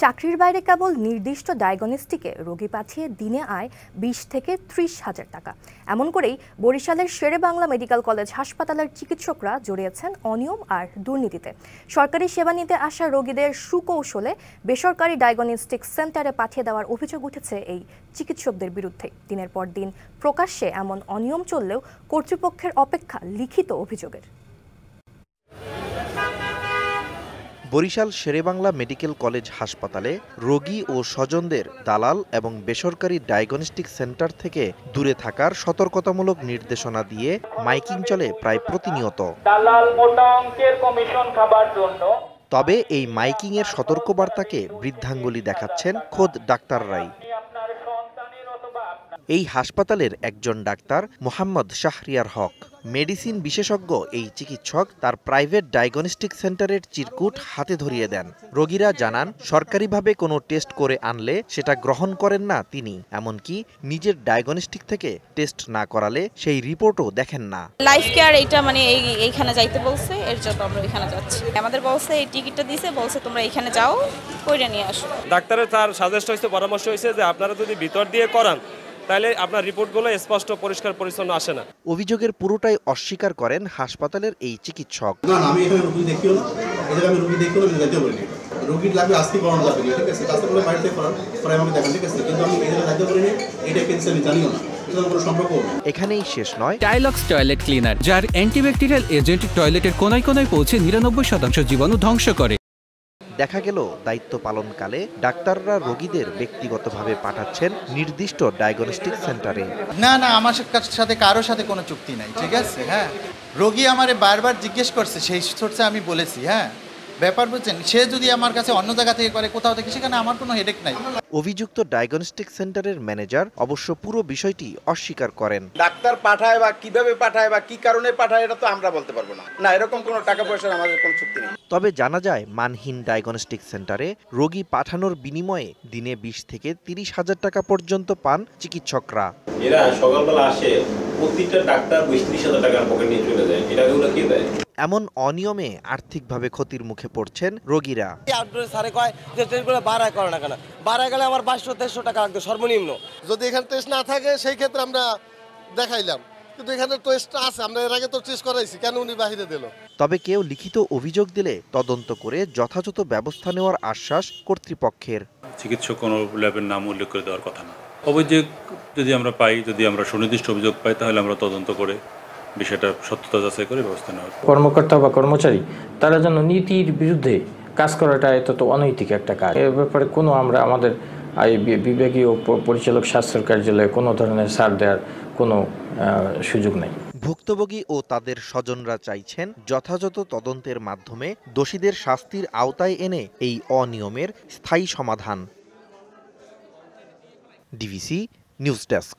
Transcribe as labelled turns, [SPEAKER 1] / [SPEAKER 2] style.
[SPEAKER 1] চাকরির বাইরে কেবল নির্দিষ্ট ডায়াগনস্টিকে রোগী পাঠিয়ে দিনে আয় 20 থেকে 30 হাজার টাকা। এমন করেই বরিশালের শেরেবাংলা মেডিকেল কলেজ হাসপাতালের চিকিৎসকরা জড়িয়েছেন অনিয়ম আর দুর্নীতিতে। সরকারি সেবা নিতে আসা রোগীদের সুকৌশলে বেসরকারি ডায়াগনস্টিক সেন্টারে পাঠিয়ে দেওয়ার অভিযোগ উঠেছে এই চিকিৎসকদের বিরুদ্ধে। দিনের পর দিন প্রকাশ্যে এমন অনিয়ম চললেও কর্তৃপক্ষের অপেক্ষা লিখিত অভিযোগের।
[SPEAKER 2] বরিশাল শেরেবাংলা মেডিকেল কলেজ হাসপাতালে রোগী ও স্বজনদের দালাল এবং বেসরকারি ডায়াগনস্টিক সেন্টার থেকে দূরে থাকার সতর্কতামূলক নির্দেশনা দিয়ে মাইকিং চলে প্রায় প্রতিনিয়ত।
[SPEAKER 3] দালাল মোটা অঙ্কের কমিশন খাবার জন্য।
[SPEAKER 2] তবে এই মাইকিংয়ের সতর্কবার্তাকে বৃদ্ধাঙ্গুলি দেখাচ্ছেন খোদ ডাক্তাররাই। এই হাসপাতালের একজন ডাক্তার মোহাম্মদ শাহরিয়ার হক, মেডিসিন বিশেষজ্ঞ এই চিকিৎসক তার প্রাইভেট ডায়াগনস্টিক সেন্টারের চিরকুট হাতে ধরিয়ে দেন। রোগীরা জানান সরকারিভাবে কোনো টেস্ট করে আনলে সেটা গ্রহণ করেন না তিনি, এমনকি নিজের ডায়াগনস্টিক থেকে টেস্ট না করালে সেই রিপোর্টও দেখেন না।
[SPEAKER 4] লাইফ কেয়ার এইটা মানে এইখানে যাইতে বলছে, এর জন্য আমরা এখানে যাচ্ছি। আমাদের বলছে এই টিকিটটা দিয়েছে, বলছে তোমরা এখানে যাও কইরা নিয়ে আসো।
[SPEAKER 5] ডাক্তারের তার সাজেস্ট হয়েছে, পরামর্শ হয়েছে যে আপনারা যদি ভিতর দিয়ে করান তাহলে আপনার রিপোর্টগুলো স্পষ্ট পরিষ্কার পরিচ্ছন্ন আসে না।
[SPEAKER 2] অভিযোগের পুরোটাই অস্বীকার করেন হাসপাতালের এই চিকিৎসক।
[SPEAKER 6] না আমি এখানে রোগী দেখিও না, এখানে আমি রোগী দেখিও না, যাইতে বলিনি। রোগীর লাগবে আস্তি করানো যাবে, ঠিক আছে, কাছে বলে বাড়িতে করান, পরে আমাকে দেখান, ঠিক আছে, কিন্তু আমি এখানে যাইতে বলিনি, এটা কেসে আমি জানিও না।
[SPEAKER 2] এখানেই শেষ নয়।
[SPEAKER 7] টাইলক্স টয়লেট ক্লিনার, যার অ্যান্টিব্যাকটেরিয়াল এজেন্ট টয়লেটের কোনায় কোনায় পৌঁছে 99% জীবাণু ধ্বংস করে।
[SPEAKER 2] দেখা গেল দায়িত্ব পালনকালে ডাক্তাররা রোগীদের ব্যক্তিগতভাবে পাঠাচ্ছেন নির্দিষ্ট ডায়াগনস্টিক সেন্টারে।
[SPEAKER 8] না আমার সাথে কারোর সাথে কোনো চুক্তি নাই, ঠিক আছে। হ্যাঁ, রোগী আমারে বারবার জিজ্ঞেস করছে, সেই সোর্সে আমি বলেছি। হ্যাঁ, ব্যাপার বুঝছেন, সে যদি আমার কাছে অন্য জায়গা থেকে করে, কোথাও থেকে, সেখানে আমার কোনো হেডেক নাই।
[SPEAKER 2] অভিযুক্ত ডায়াগনস্টিক সেন্টারের ম্যানেজার অবশ্য পুরো বিষয়টি অস্বীকার করেন।
[SPEAKER 9] ডাক্তার পাঠায় বা কিভাবে পাঠায় বা কি কারণে পাঠায় এটা তো আমরা বলতে পারবো না। না, এরকম কোনো টাকা পয়সার আমাদের কোনো চুক্তি নেই।
[SPEAKER 2] তবে জানা যায় মানহীন ডায়াগনস্টিক সেন্টারে রোগী পাঠানোর বিনিময়ে দিনে 20 থেকে 30 হাজার টাকা পর্যন্ত পান চিকিৎসকরা।
[SPEAKER 10] এরা সকালবেলা আসে, প্রতিটা ডাক্তার 20-30 হাজার টাকার পকেট নিয়ে চলে যায়। এটা ওরা কে দেয়?
[SPEAKER 2] এমন অনিয়মে আর্থিকভাবে ক্ষতির মুখে পড়ছেন রোগীরা।
[SPEAKER 11] বাড়ায় গেলে আমার 2200-2300 টাকা লাগবে সর্বনিম্ন। যদি এখানে টেস্ট না থাকে সেই ক্ষেত্রে আমরা দেখাইলাম, কিন্তু এখানে টেস্ট আছে, আমরা এর আগে তো টেস্ট করাইছি, কেন উনি বাহিরে দিল?
[SPEAKER 2] তবে কেউ লিখিত অভিযোগ দিলে তদন্ত করে যথাযথ ব্যবস্থা নেওয়ার আশ্বাস কর্তৃপক্ষের।
[SPEAKER 12] চিকিৎসক কোনো ল্যাবের নাম উল্লেখ করে দেওয়ার কথা না। অভিযোগ যদি আমরা পাই, যদি আমরা সুনির্দিষ্ট অভিযোগ পাই, তাহলে আমরা তদন্ত করে বিষয়টা সত্যতা যাচাই করে ব্যবস্থা নেওয়া।
[SPEAKER 13] কর্মকর্তা বা কর্মচারী তারা যেন নীতির বিরুদ্ধে কাজ করাটা এত তো অনৈতিক একটা কাজ। এ ব্যাপারে কোনো আমরা আমাদের বিভাগীয় পরিচালক স্বাস্থ্য কার্যালয়ে কোনো ধরনের ছাড় দেওয়ার কোনো সুযোগ নেই।
[SPEAKER 2] ভুক্তভোগী ও তাদের স্বজনরা চাইছেন যথাযথ তদন্তের মাধ্যমে দোষীদের শাস্তির আওতায় এনে এই অনিয়মের স্থায়ী সমাধান। DVC news desk.